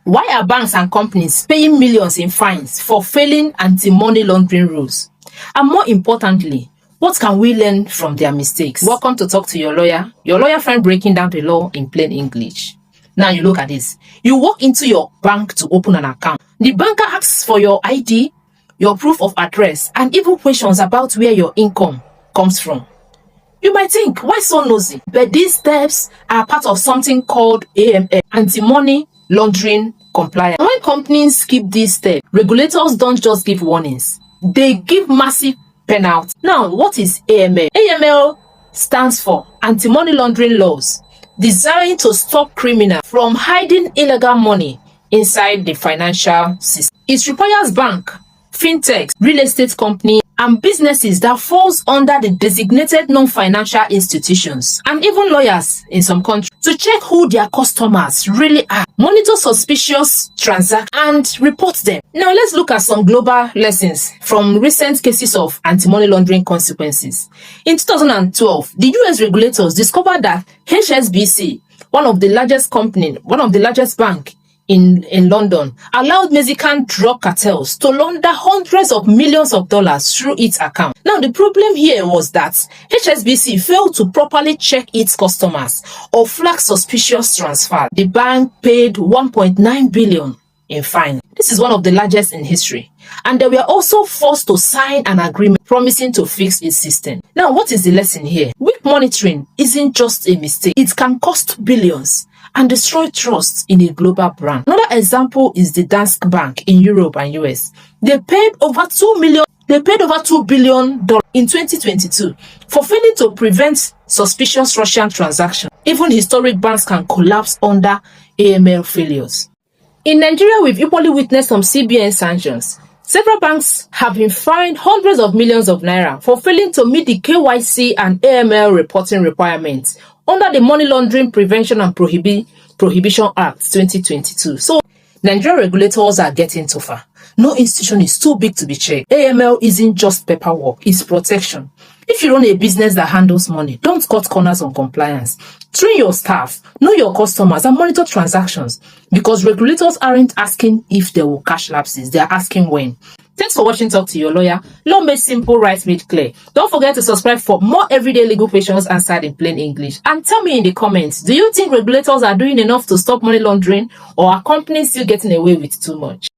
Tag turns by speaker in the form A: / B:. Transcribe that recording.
A: Why are banks and companies paying millions in fines for failing anti-money laundering rules? And more importantly, what can we learn from their mistakes? Welcome to Talk to Your lawyer friend breaking down the law in plain English. Now you look at this. You walk into your bank to open an account. The banker asks for your ID, your proof of address, and even questions about where your income comes from. You might think, why so nosy? But these steps are part of something called AML, anti-money laundering compliance. When companies skip these steps, regulators don't just give warnings. They give massive penalties. Now, what is AML? AML stands for Anti-Money Laundering Laws, designed to stop criminals from hiding illegal money inside the financial system. It requires banks, fintechs, real estate companies, and businesses that falls under the designated non-financial institutions, and even lawyers in some countries, to check who their customers really are, monitor suspicious transactions, and report them. Now let's look at some global lessons from recent cases of anti-money laundering consequences. In 2012, the US regulators discovered that HSBC, one of the largest banks in London, allowed Mexican drug cartels to launder hundreds of millions of dollars through its account. Now, the problem here was that HSBC failed to properly check its customers or flag suspicious transfers. The bank paid 1.9 billion in fine. This is one of the largest in history. And they were also forced to sign an agreement promising to fix its system. Now, what is the lesson here? Weak monitoring isn't just a mistake. It can cost billions and destroy trust in a global brand. Another example is the Danske Bank in Europe and US. They paid over $2 billion in 2022 for failing to prevent suspicious Russian transactions. Even historic banks can collapse under AML failures. In Nigeria, we've equally witnessed some CBN sanctions. Several banks have been fined hundreds of millions of naira for failing to meet the KYC and AML reporting requirements under the Money Laundering Prevention and Prohibition Act 2022. So, Nigerian regulators are getting tougher. No institution is too big to be checked. AML isn't just paperwork, it's protection. If you run a business that handles money, don't cut corners on compliance. Train your staff, know your customers, and monitor transactions, because regulators aren't asking if there will catch lapses, they're asking when. Thanks for watching Talk to Your Lawyer. Law made simple, rights made clear. Don't forget to subscribe for more everyday legal questions answered in plain English. And tell me in the comments, do you think regulators are doing enough to stop money laundering, or are companies still getting away with too much?